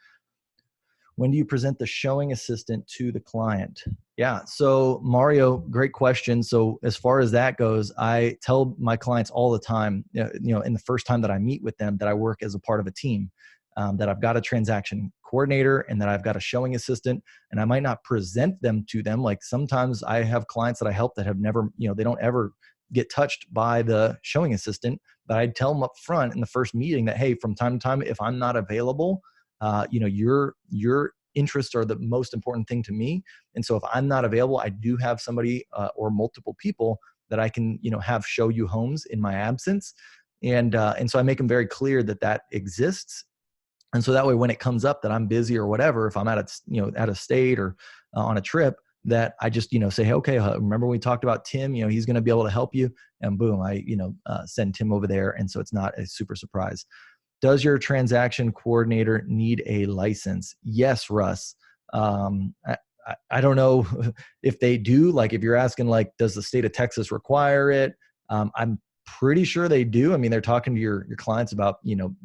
When do you present the showing assistant to the client? Yeah. So Mario, great question. So as far as that goes, I tell my clients all the time, in the first time that I meet with them, that I work as a part of a team, that I've got a transaction coordinator and that I've got a showing assistant, and I might not present them to them. Like, sometimes I have clients that I help that have never, they don't ever get touched by the showing assistant, but I'd tell them up front in the first meeting that, hey, from time to time, if I'm not available, your interests are the most important thing to me. And so if I'm not available, I do have somebody or multiple people that I can, have show you homes in my absence. And so I make them very clear that that exists. And so that way, when it comes up that I'm busy or whatever, if I'm out of state or on a trip, that I just, say, hey, okay, remember we talked about Tim, he's going to be able to help you, and boom, I, send Tim over there. And so it's not a super surprise. Does your transaction coordinator need a license? Yes, Russ. I don't know if they do. Like, if you're asking, like, does the state of Texas require it? I'm pretty sure they do. I mean, they're talking to your clients about,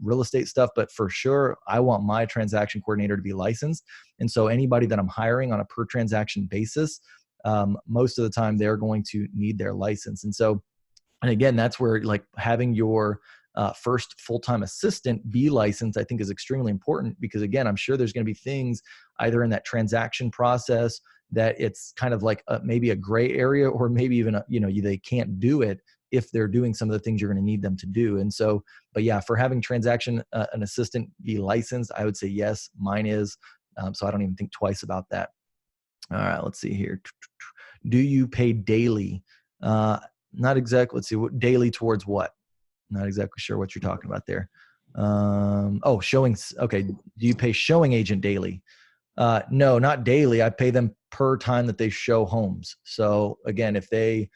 real estate stuff, but for sure, I want my transaction coordinator to be licensed. And so anybody that I'm hiring on a per transaction basis, most of the time they're going to need their license. And so, and again, that's where, like, having your first full-time assistant be licensed, I think, is extremely important, because again, I'm sure there's going to be things either in that transaction process that it's kind of like maybe a gray area, or maybe even, they can't do it if they're doing some of the things you're going to need them to do. And so, but yeah, for having transaction, an assistant be licensed, I would say yes, mine is. So I don't even think twice about that. All right, let's see here. Do you pay daily? Not exactly. Let's see, what daily towards what? Not exactly sure what you're talking about there. Showings. Okay. Do you pay showing agent daily? No, not daily. I pay them per time that they show homes. So again, if they,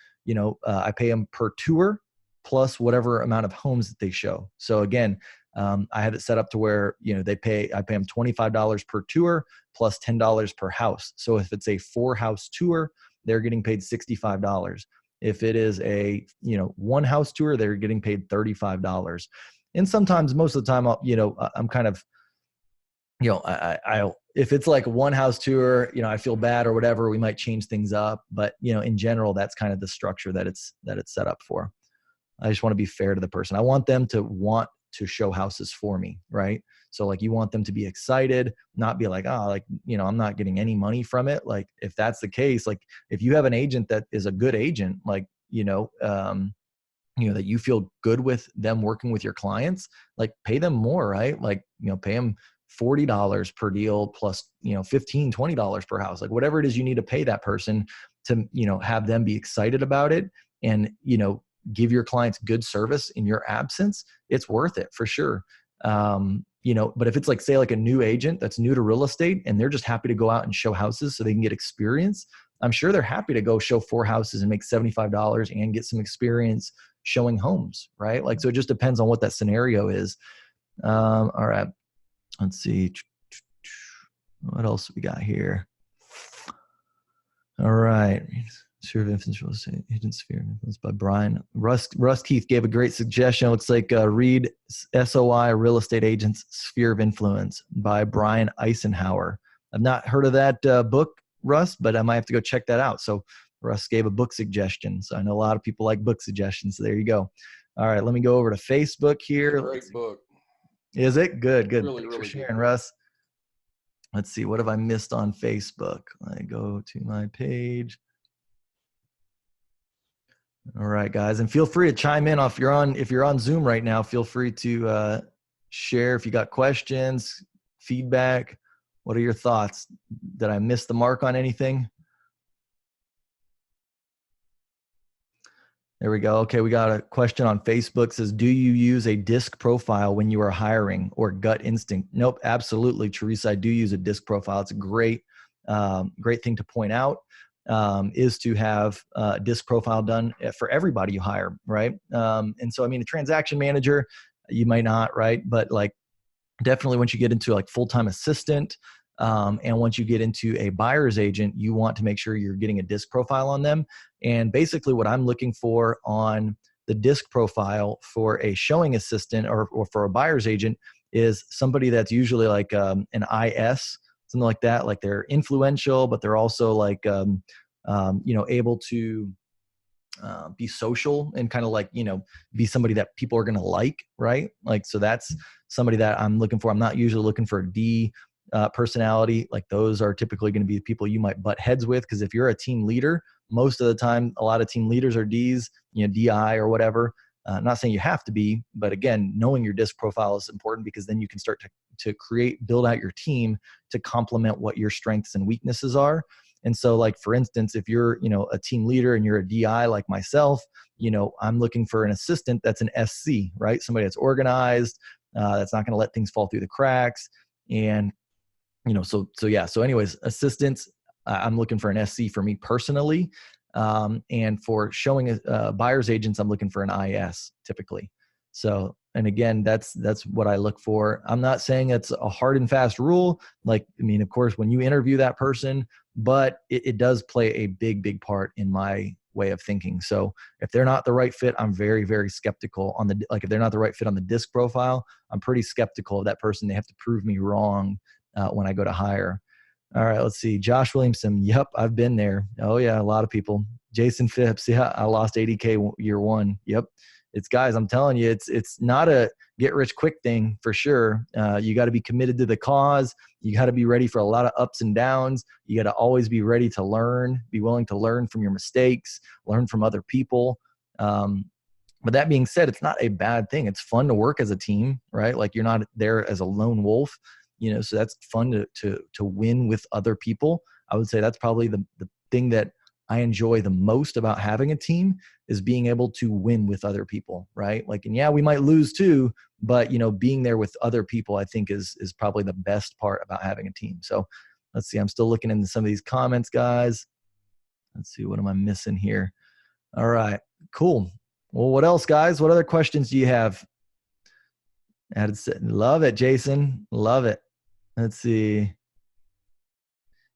I pay them per tour plus whatever amount of homes that they show. So again, I have it set up to where, I pay them $25 per tour plus $10 per house. So if it's a 4-house tour, they're getting paid $65. If it is a, 1-house tour, they're getting paid $35. And sometimes, most of the time, I'm kind of, I'll, if it's like a 1-house tour, I feel bad or whatever, we might change things up. But, in general, that's kind of the structure that it's set up for. I just want to be fair to the person. I want them to want to show houses for me, right? So like you want them to be excited, not be like, oh, like, I'm not getting any money from it. Like if that's the case, like if you have an agent that is a good agent, like, that you feel good with them working with your clients, like pay them more, right? Like, pay them $40 per deal plus, $15, $20 per house, like whatever it is you need to pay that person to, have them be excited about it and, give your clients good service in your absence. It's worth it for sure. But if it's like, say like a new agent that's new to real estate and they're just happy to go out and show houses so they can get experience, I'm sure they're happy to go show 4 houses and make $75 and get some experience showing homes, right? Like, so it just depends on what that scenario is. All right, let's see. What else we got here? All right. Sphere of Influence Real Estate Agent Sphere of Influence by Brian. Russ Keith gave a great suggestion. It's like read SOI Real Estate Agents Sphere of Influence by Brian Eisenhower. I've not heard of that book, Russ, but I might have to go check that out. So Russ gave a book suggestion. So I know a lot of people like book suggestions. So there you go. All right, let me go over to Facebook here. Great book. Is it? Good. Really, Thanks really for sharing, good. Russ. Let's see. What have I missed on Facebook? I go to my page. All right, guys, and feel free to chime in if you're on Zoom right now. Feel free to share if you got questions, feedback. What are your thoughts? Did I miss the mark on anything? There we go. Okay, we got a question on Facebook. It says, do you use a DISC profile when you are hiring or gut instinct? Nope, absolutely, Teresa. I do use a DISC profile. It's a great thing to point out. Is to have a DISC profile done for everybody you hire, right? And so, I mean, a transaction manager, you might not, right? But like, definitely once you get into like full-time assistant, and once you get into a buyer's agent, you want to make sure you're getting a DISC profile on them. And basically what I'm looking for on the DISC profile for a showing assistant or for a buyer's agent is somebody that's usually like an IS, something like that. Like they're influential, but they're also like, able to be social and kind of like, be somebody that people are going to like, right? Like, so that's somebody that I'm looking for. I'm not usually looking for a D personality. Like those are typically going to be the people you might butt heads with. Cause if you're a team leader, most of the time, a lot of team leaders are Ds, DI or whatever. Not saying you have to be, but again, knowing your DISC profile is important because then you can start to build out your team to complement what your strengths and weaknesses are. And so like, for instance, if you're, a team leader and you're a DI like myself, I'm looking for an assistant that's an SC, right? Somebody that's organized, that's not going to let things fall through the cracks. And, so anyways, assistants, I'm looking for an SC for me personally. And for showing buyer's agents, I'm looking for an IS typically. So, and again, that's what I look for. I'm not saying it's a hard and fast rule. Like, I mean, of course, when you interview that person, but it does play a big part in my way of thinking. So if they're not the right fit, I'm very, very skeptical on if they're not the right fit on the DISC profile, I'm pretty skeptical of that person. They have to prove me wrong when I go to hire. All right, let's see. Josh Williamson. Yep, I've been there. Oh yeah, a lot of people. Jason Phipps. Yeah, I lost 80K year one. Yep. It's guys, I'm telling you, it's not a get rich quick thing for sure. You got to be committed to the cause. You got to be ready for a lot of ups and downs. You got to always be ready to learn, be willing to learn from your mistakes, learn from other people. But that being said, it's not a bad thing. It's fun to work as a team, right? Like you're not there as a lone wolf, so that's fun to win with other people. I would say that's probably the thing that I enjoy the most about having a team is being able to win with other people, right? Like, and yeah, we might lose too, but being there with other people, I think is probably the best part about having a team. So let's see, I'm still looking into some of these comments, guys. Let's see, what am I missing here? All right, cool. Well, what else, guys? What other questions do you have? Love it, Jason. Love it. Let's see.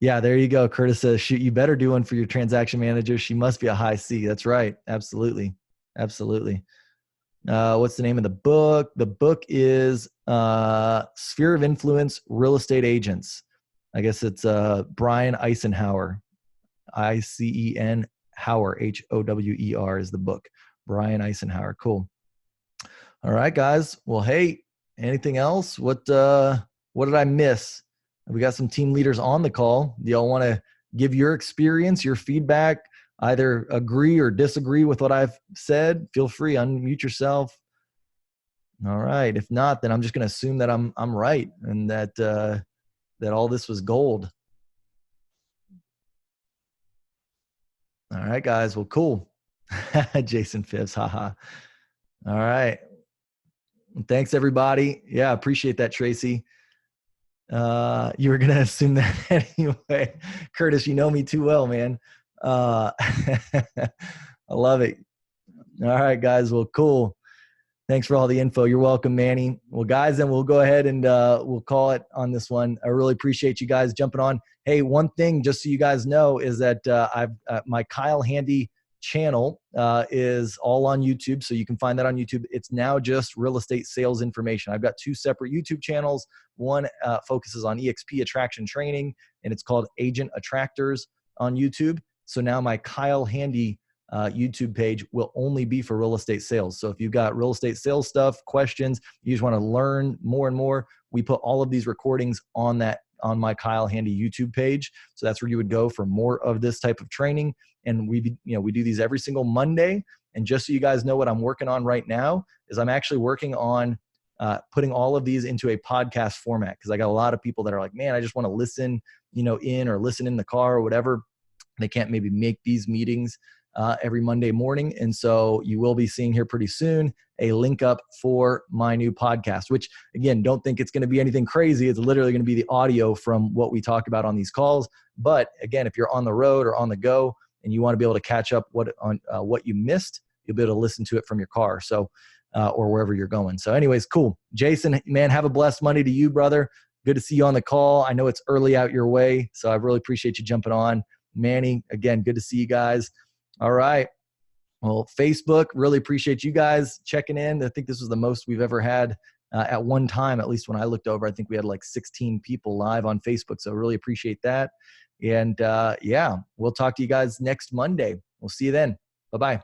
Yeah, there you go. Curtis says, shoot, you better do one for your transaction manager. She must be a high C. That's right. Absolutely. What's the name of the book? The book is Sphere of Influence Real Estate Agents. I guess it's Brian Eisenhower. ICEN Hauer, HOWER is the book. Brian Eisenhower. Cool. All right, guys. Well, hey, anything else? What did I miss? We got some team leaders on the call. Do y'all want to give your experience, your feedback, either agree or disagree with what I've said? Feel free, unmute yourself. All right. If not, then I'm just going to assume that I'm right and that all this was gold. All right, guys. Well, cool. Jason Phipps. Haha. All right. Thanks, everybody. Yeah, appreciate that, Tracy. You were gonna assume that anyway. Curtis, you know me too well, man. I love it. All right, guys. Well, cool. Thanks for all the info. You're welcome, Manny. Well, guys, then we'll go ahead and we'll call it on this one. I really appreciate you guys jumping on. Hey, one thing, just so you guys know, is that I've my Kyle Handy channel is all on YouTube, so you can find that on YouTube. It's now just real estate sales information. I've got two separate YouTube channels. One focuses on EXP attraction training, and it's called Agent Attractors on YouTube. So now my Kyle Handy YouTube page will only be for real estate sales. So if you've got real estate sales stuff, questions, you just want to learn more and more, we put all of these recordings on my Kyle Handy YouTube page. So that's where you would go for more of this type of training. And we do these every single Monday. And just so you guys know what I'm working on right now is I'm actually working on putting all of these into a podcast format, because I got a lot of people that are like, man, I just want to listen, in or listen in the car or whatever. They can't maybe make these meetings every Monday morning. And so you will be seeing here pretty soon a link up for my new podcast, which again, don't think it's going to be anything crazy. It's literally going to be the audio from what we talk about on these calls. But again, if you're on the road or on the go and you want to be able to catch up what you missed, you'll be able to listen to it from your car. So, or wherever you're going. So anyways, cool. Jason, man, have a blessed Monday to you, brother. Good to see you on the call. I know it's early out your way, so I really appreciate you jumping on. Manny, again, good to see you guys. All right. Well, Facebook, really appreciate you guys checking in. I think this was the most we've ever had at one time, at least when I looked over. I think we had like 16 people live on Facebook. So really appreciate that. And yeah, we'll talk to you guys next Monday. We'll see you then. Bye-bye.